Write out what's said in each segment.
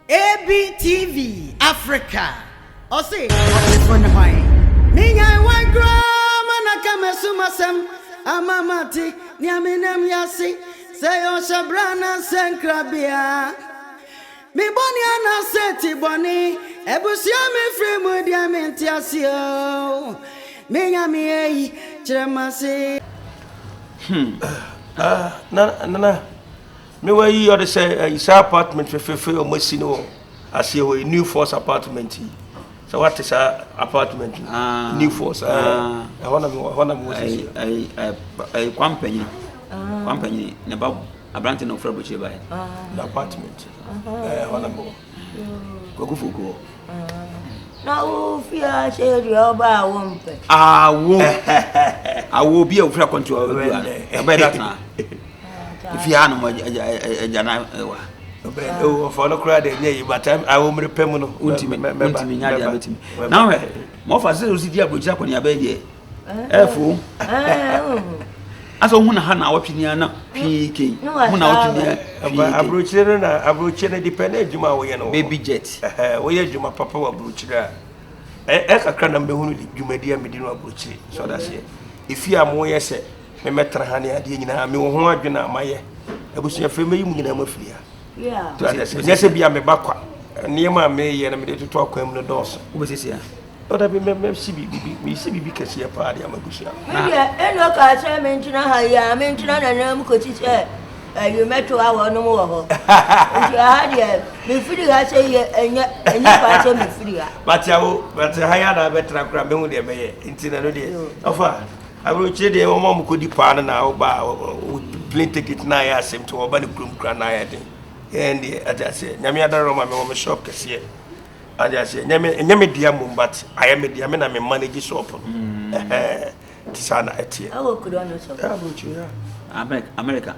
ABTV Africa. Ose Ogyefo Hwan. Minya wan grama na kamesumasem amamati niamenem yasi seyo shabrana senkrabia. Mi boni ana seti boni ebusia me fremu dia mentiasio. Minya mi ei chiremasi. Na me were you or say is apartment for almost no as you a new force apartment. So what is our apartment? New force. I company about a branch of February by the apartment. Go. Now, fear, say, Obaa won't pay. I will be a free control by that now. If you are no more, for no crowd, but I will repay no ultimate. Now, more for sales, the average up on your bed. Fool. As a woman, Hannah, opinion, PK. No, I broach a dependent Juma, baby jet. Where Juma Papa will broach there. Eka cranam be hunu Jumadia Medina broach. So that's it. If you are more, yes, me metra hani adi nyina me wo ho adwena amaye abusua fema yi nyina mafia yeah to ase bia me bakwa niema me ye na me de toto akwam no dos obesesia oda bi me sibi kase pa adi amabusua me eno ka che me ntina ha ya me ntina na nam ko chi che you metro awo no mo ho nti ha de me firi ha che ye enye pa che me firi ha but ha ya na betra kra me hu de me ye ntina no de ofa I will tell you, Mamma could depart now by plane ticket now. I seem to open the groom cranaya. And I just say, Yamiada Roma shop can see. I just say, Yami Diamond, but I am a diamond, I'm a manager shop. Tisana at here. Oh, could understand. America.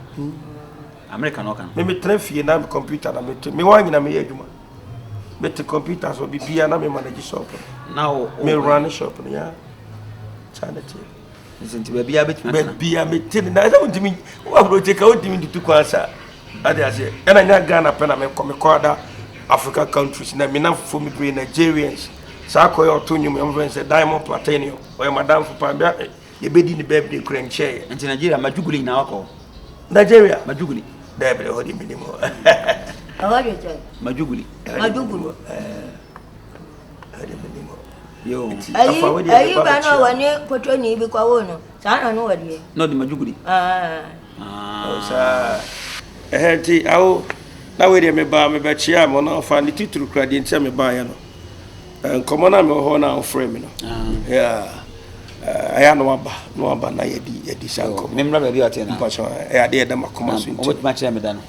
American Ocan. Maybe 3 years now, computer. Me one in a major. But the computers will be and I'm a manager shop. Now, me run a shop. Yeah. Sanity. Isn't be a bit be a bit telling I don't mean what will take out him to answer. I say, and I not Ghana pen and come quarter African countries, and I mean for me green Nigerians. Sako or Tunium and say diamond platinum, or Madame for Pambia, you bid in the baby crane chair. And Nigeria, Majuguli now. Nigeria, Majuguli, there be holding minimum. What you say? Majuguli. Yo, are you gonna when you put your knee because I know what you not the Majuguli. Sir, I'll now wait a me bar me bet you am on find the title credit tell me buy and come on, I'm a honor frame. Yeah, I am no aba na yedi sanko. Member be at na. Passion, I dey dem akoma so. What match am done?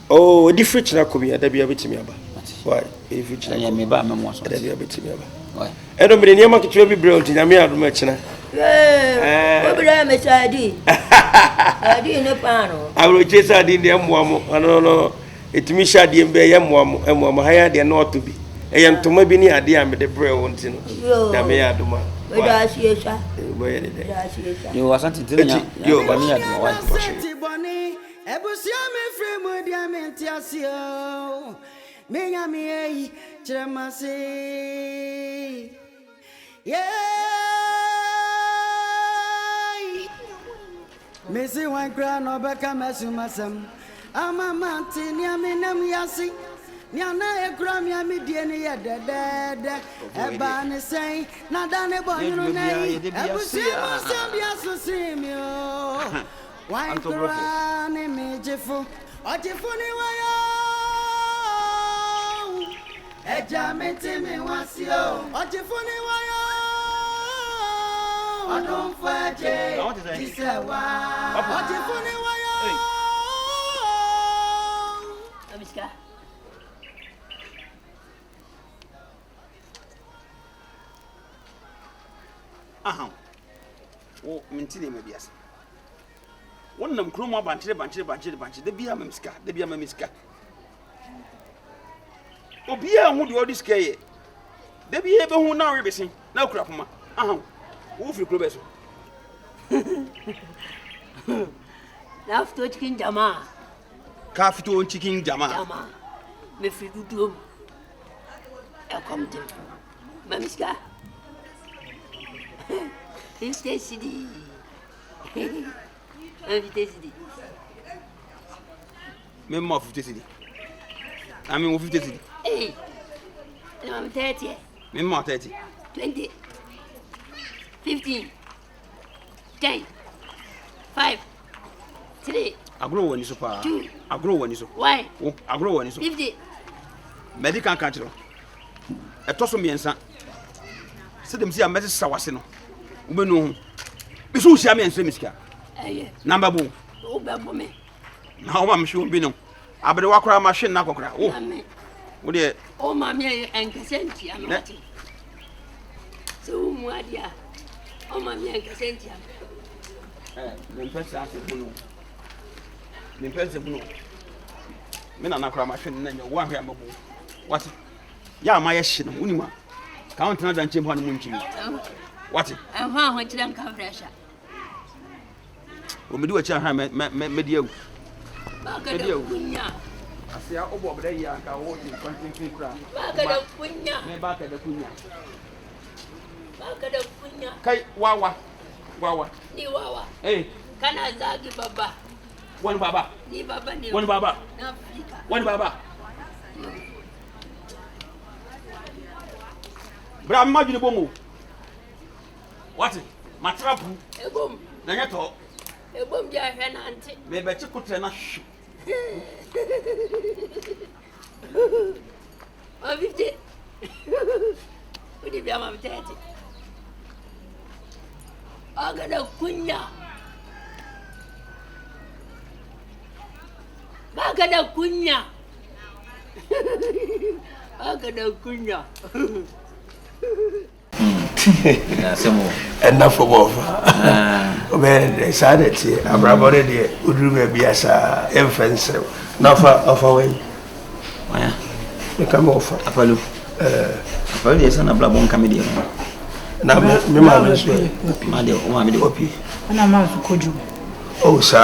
Oh, the fridge na come here, dey be abetimi aba. Why? If it's na me ba me so. Dey be abetimi aba. Why? I don't be near market to be brilliant in Yamia Machina. Yeah, Obaa me sadi. Adi in the panel. I will chase I did the Mwamo. I don't know. It me shadi and be Mwamo and Mwamo higher than not to be. I am to maybe near the am the brilliant. Yamia Duma. You wasn't telling you, but me at my wife. Ebusia me fremu dia mentiasio. Minya mi chiremasi. Yeah. Missy one crown over Kamasumasam. I'm a mountain, Yaminam Yasi. Niana a gram yamidian ya dead. A ban say, not done a boy, Ebusia Sambiaso Simio. Why crown Ogyefo? Ogyefo ni wayo. Eja metimi wasio. Ogyefo ni wayo. Odon faje. Tisewa. Ogyefo ni wayo. Amiska. Aha. O mentine me biasa. Wonnam kromo banchire de bia mamiska. Obia hu de odi skaye. De bia be hu na rebesi. Na kura poma. Aha. Wo firi kuro beso. Na fito chicken jama. Ka fito chicken jama. me free do come to Mamiska. It's tasty. I'm tasty. Me more 50 cedi. I mean 50 cedi. Hey, I'm 30. Me more 30. 20. 15. 10. 5. 3. I grow when you so far. I grow when you so. Why? I grow when you so. 50. Medical country. A toss of me and son. Said them see a message sawasi no. Ube no. Be so shame and semiska. Number boo. Oh, baby me. Now I'm sure be no. I better walk around machine now. Oh, what dear? Oh, mammy and Cassentia. So, Madia. Oh, mammy and Cassentia. The impressive no. Men are not cry machine and you want him. What? Ya, my shit, Unima. Count another and chimp on the moon. What? And how much them come fresh? When we do a child, medio. I see how over there, I can walk in continue crowd. Back at the Punya. Back at the Punya. Back at the Punya. Kai, Wawa. Wawa. Ni Wawa. Hey. Can I zagi Baba? One Baba. Ni Baba. One Baba. One Baba. But I'm not going to boom. What? My trap. A boom. Nanyato. A boom, dear Auntie. Maybe I could turn a shoe. Oh, 50. Would you be a 30? I got a kunya. I got a kunya. I got a kunya. Enough for both. When they said it, I'm about it, would you be as a infant? Not far off away. You come off. Apollo. Apollo is an ablabon comedian. Now, my mother is my dear, Opi. And I'm out to Koju. Oh, sir. I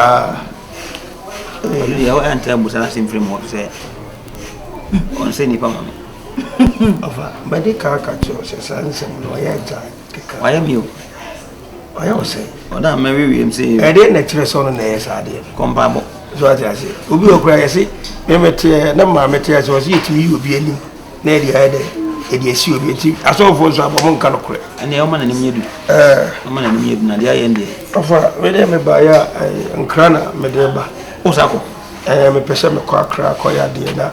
want to tell you something from what you say. On Sandy Pamma. But they can't catch you, says why am you? I always say, oh, that maybe we say, I didn't actually saw on the ass idea. Comparable. So I say, who will cry? I say, Mamma Matthias was here to you be any nearly either. It is you, I saw for some one kind of crack. And the woman and you do. A man and you, Nadia, and the Madame Baya and Crana, Medeba. Osako. I am a person of crack, Koya, dear.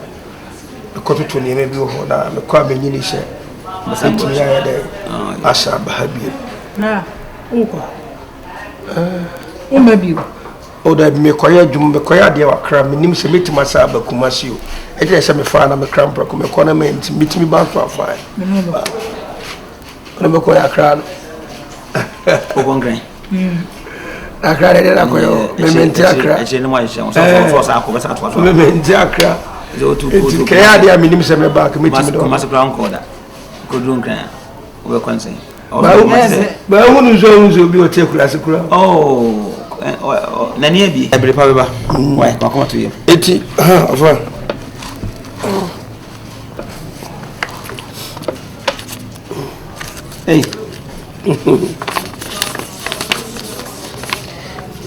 A quarter to name maybe hold on, a crab in Unisha. Asa Bahabi. Ah, oh, maybe. Oh, that me quiet, Jumbecoya, dear crab, name se meet myself, but Kumasio. It is a fan of a cramper, come a cornament, meet me bound for a fine. Never quite a crowd. Oh, Green. I cried at Akua, Mementiacra, Mementiacra. Kaya minimum sema back meeting do mas ground corder go drunk can we can say ba wonu zo bi o te class kura oh na ne bi every pa ba why come to you eti afa hey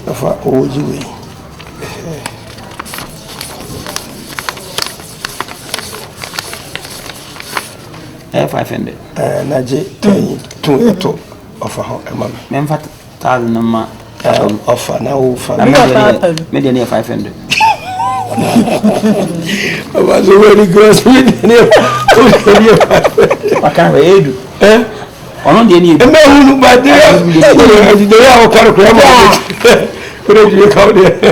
afa ojiwe $500. Naji to eto offer her mama. Memfat 1,000 number offer now for me near 500. I was already gross with I can't read. On the need. And then but they are quite a crime. What do you call it?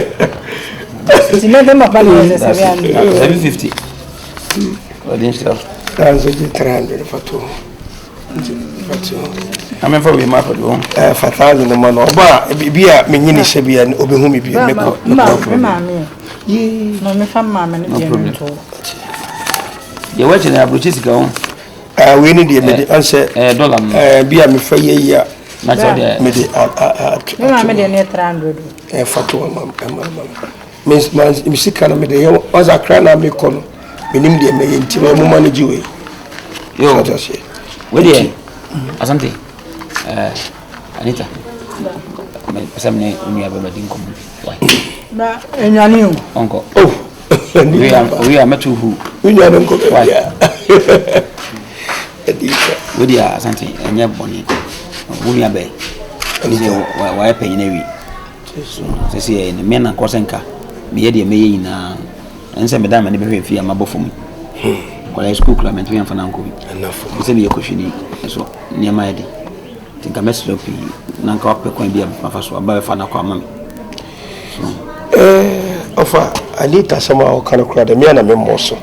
It's never my value. 750. What did you That's a 300 for two. I mean, for we map at home. 5,000 a month. Obaa, be a mini shabby and Obihumi be a mammy. Ye, no, me from mamma, no problem. You're watching our British go. We need the answer. Dollar. Be a me for ye, yeah. That's all there. Maybe I made a near 300. For two, Miss Music, and I was a crown. I may call Minim de me yenti me mo manage we. Yo. We dey. Asante. Anita. Me pesamne unia baba din komo. Why? Na enyane o. Onko. Oh. We are metu hu. Unia no ko. Why? Edika. We dey asante enye boni. Unia be. Anita why pay na wi. So say me na kosenka. Me ye de me yi na. Ense me da me be hwe amabofo Kola school club and for Nanko. Enough. Say me question so near my day. Think I messed up Nanka up coin be my first one by Fana Kwama. Offer Anita somehow kind of crowd me and a memoso.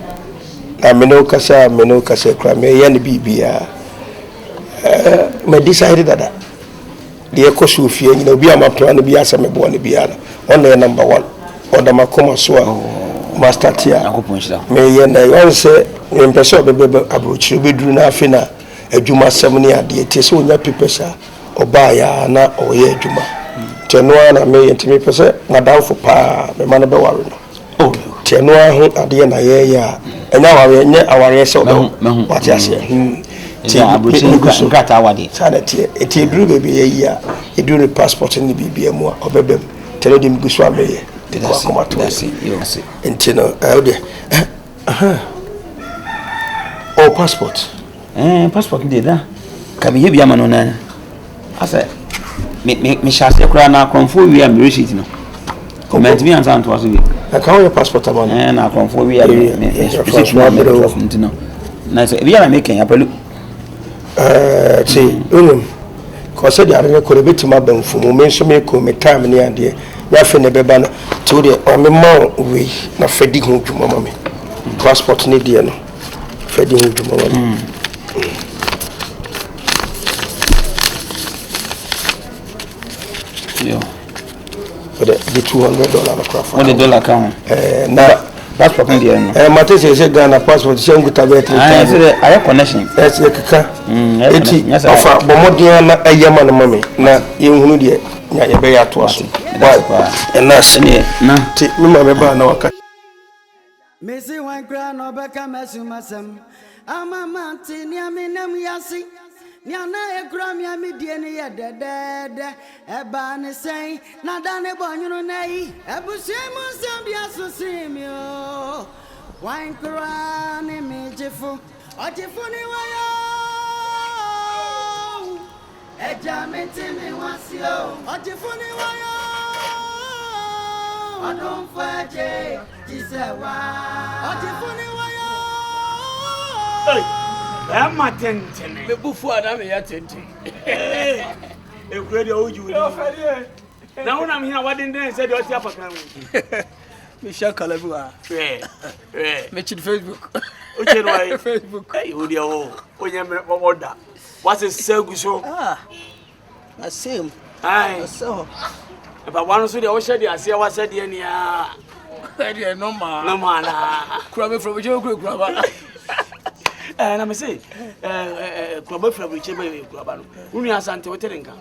I may no cassa cry me and BBA. Me decided that the echo shoe fear, you know, be a map to be as a me born be on number one. Or the Macoma Swa. Master Tia, may I say, in person, Abuchi be drew na fina, a Juma 70 at the Tessonia Pipesa, Obaa, na or ye Juma. Tenuana may intimate person, Madame for Pa, the man of the warren. Oh, Tenua at the end, and now our yes, what I say. Sanity, it grew baby a year, it drew the passport in the BBM or Bebem, tell him Guswame. Intino, oh, passport. Passport did that. Can be a man on I said, me shall say, cry now, conform we am receipt. No, comment me and Santos was I call your passport among and I conform we are nice. If you are making a look, see, because I could have been to my bank for moments to make me time near the Yaffin Bebana to the Omimo we not feeding him to mamma. Passport Nidian feeding him to mamma. For the $200 craft. What the dollar count? Now, passport Indian. Matis is a Ghana passport, same good tablet. I have connection. That's the Kaka. Yes, offer Bomodiana, a Yaman mommy. Now, you need it. Ya be ya to aso and that's na ti me ma be ba na waka me si wan kra no be ka mesumasem ama manti ni aminam yasi ni ana e kra mi amidie ni ye dedede e ba ne sei na da ne bonyunu nei ebusiemu nsam bia so simi o wan kra ni me jifu Ogyefo ni wayo Ejamete me wasio Ogyefo ni wayo Odon faje jisewa Ogyefo ni wayo I'm my tension. Me bufu ada me ya tension. E kure de oju ni. Na wona me here wadin den say de oti apakan. Me share kalabuwa. Me chi Facebook. O che no ai Facebook. Ai o dia o. Onye me order. What's it segu so? Na same. Ai. So. But one so de o share de ase wa said de ni a. Dey normal. Normal na. Kura me from je kura ba. Na me say kura from je be kura ba no. Unu asante o terenka.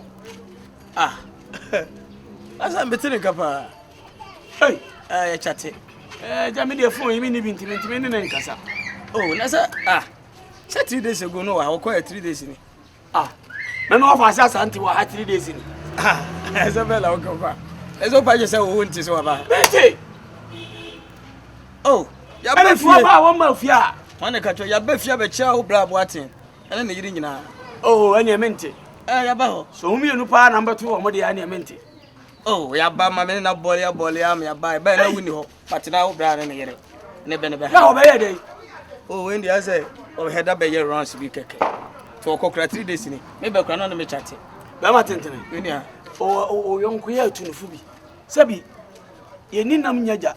Asa mbeterenka pa. Hey, ya chate. Jami de phone yimi ni binti ne nkasa. Oh, na sa 3 days ago no wa ko 3 days ni. Me no fa asante wa 3 days ni. Esa bela o ko fa. Esa pa je se wo nti so ba. Bete. Oh, ya ba fia ba wo ma fia. Wane ka to ya ba fia be chia wo bra boaten. Ene ne yiri nyina. Oh, ene mente. Ya ba ho. So umi enu pa number 2 o mo de ya ene mente. Oh, ya ba ma me na bole am ya ba na wini ho. But na wo bra ne yere. Ne be ne be. Ya wo be ye dey. Oh, when I say o header be ye runs be keke. To kokra 3 days ni. Me be kwa no me chat. Be ma tentene. Wini ha. O yonko ya tunufu bi. Sabi ye ni nam nyaja.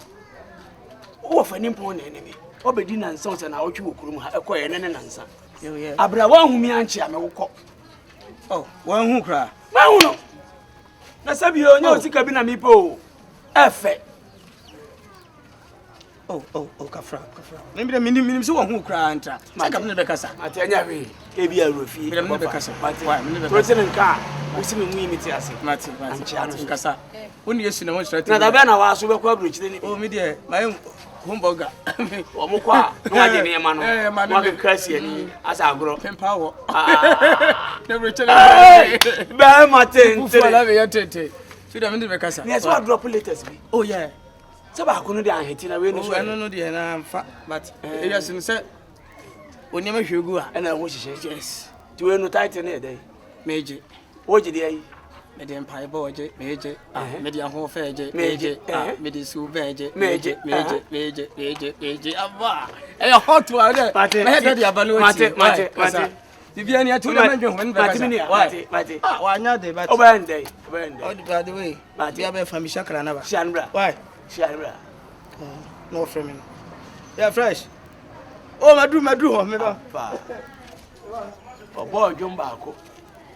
O fani mpon na enemi. O be di nansa o se na otwe okurum ha ekoye ne nansa. Yo. Abra wa humi anche ame wokọ. Oh, wan hu kra. Ma hu no. Na sabi o nya osika bi na mi po. Efe. Oh, kafra. Nimbe minim so wan hu kra antra. Saka me be kasa. Ati anya we. E bi arofi. Me be kasa. Why? Me be kasa. Nka. Osi me mu imiti ase. Mati. Kasa. Woni Yesu na won straight. Na da be na wa so be kwa abrochire ni. Oh, me dey. My Humburger. Omukwa, no I didn't man. One crazy as I grow. Power. Never tell Bad Martin. So I mean the casa. Yes, what drop latest me. Oh yeah. So I couldn't do anything away. No, I don't know the but yes, and said when you make you go and I wish yes. Do you know tighten a day? Major. What did they? Medium pie boy, major, medium whole fair, major, medisu veg, major, Abba. A hot one, Mate. If you are near to the why not they but Obaa day. By the way, but you have a family shakra never. Shanbra. Why? Shanbra. No framing. Yeah, fresh. Oh, my drew, never. Boy, Jumbaco.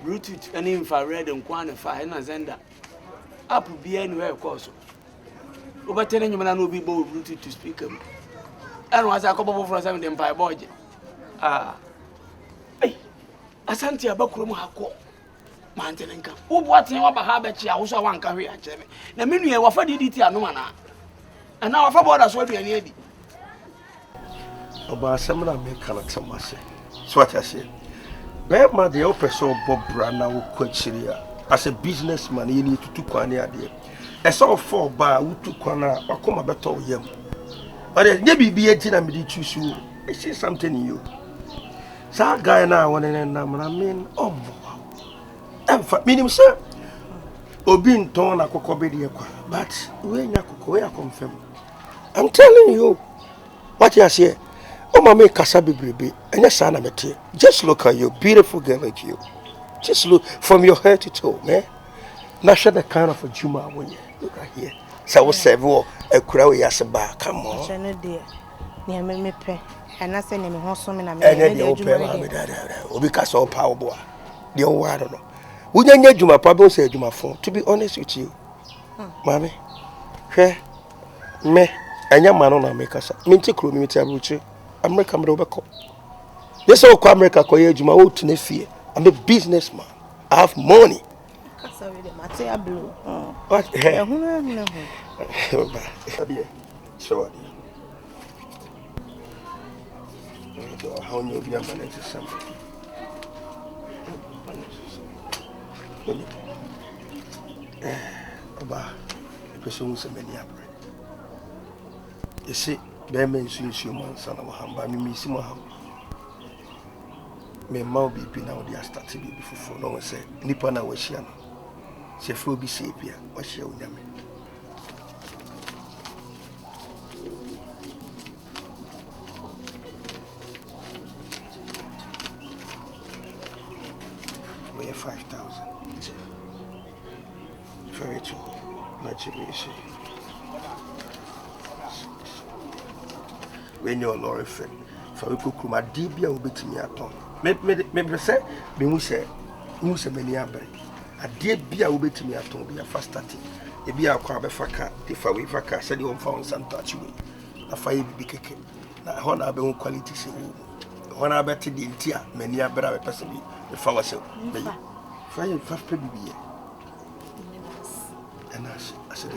Bluetooth and infrared and quantify and Zenda. Up be anywhere, of course. Over 10 man will be both Bluetooth to speak. And was a couple of 7 Empire boy. Hey, Asante Abakrum Hako. Mountain income. Who bought him up a habit? I also want career. The menu of Bediide and no and now for borders will be an eddy. Obaa seminar make character masse. So what I say. Bema the opeso Bob Brana Quachiria. As a businessman, you need to do quania dear. As all 4 bar who took Kwana or come about yem. But there may be a dinner me choose you. I see something in you. So guy now one and I mean, oh, and for meaning, sir. Obin torn a Kobi, but when you confirm. I'm telling you what you say. Oh, my make Kasabi baby, and your son, I'm just look at you, beautiful girl like you. Just look from your head to toe, man. Not sure the kind of a Juma when you look at here. So I was several a crowd yasaba. Come on, dear. Near me pay, and I send him a horseman and then the old pair because all power boy. The old I don't know. Wouldn't you Juma probably say Juma phone, to be honest with you, Mammy? Hey, me, and your man on America, Minty crew, me tell you. America Mrobako. This all America Koyajuma out in fear. I'm a businessman. I have money. What? So how you be a manager something? Obaa, the person who's a many you see. Bemen so man son of Hamba, me see my ham. Me mau be now they are starting be before no one say Nipana was here. She will be safe here. What she will name. We have 5,000. Very true. Much easy. When you're Lord friend, for we could come at Dibia will be to me at home. Maybe say, be Musa, Musa Meniabre. A dear beer will be to me at home, be a fast starting. A beer crab a faka, if I wave a car, said you found some touch me. A fire be kicking. Now, one of own quality. When I bet the intia, many are better person, if I was so. Fire 5 baby. And I said,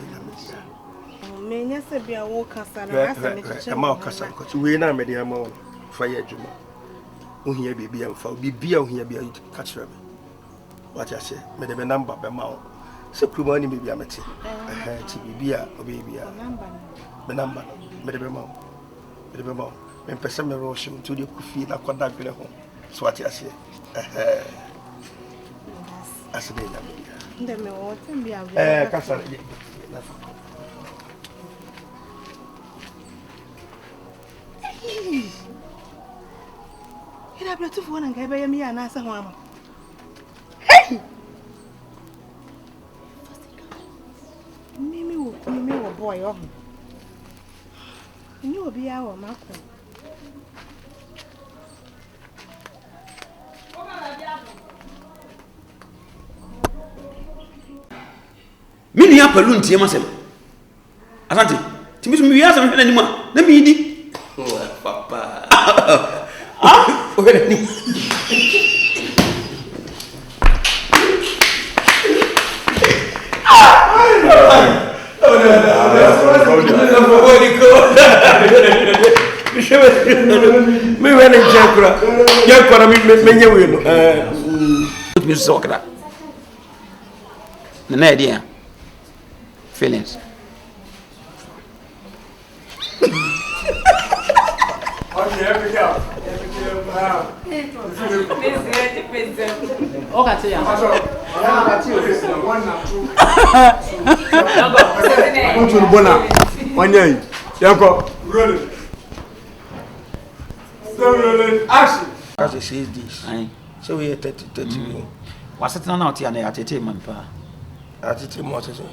Menya se bia wo kasa na asa me chiche ma kasa ko we na me dia ma fa ye adwuma ohia bibia mfa bibia ohia bia catch me what I say me de number be ma se kuma ni bibia mete ti bibia obibia number me de be ma me pese me ro shim to de kufi na koda gbele ho so what I say asa de na me nde me wo tembia kasa Ira bla tu fona ngai ba yemi ana sa Hwan. Hey! Mimi wo boy oh. Ni obi ya wo mako. Mini ya palu ntie masem. Asante. Timi so mi wiasa me hwe na ma. Na mi di. Papa. Oye ni. Me when in Jankra. Yankra, me win. Put me soccer. The idea. Feelings. Action. As they say this. So we are 30. Was it not here? I take my pa. I take more to say.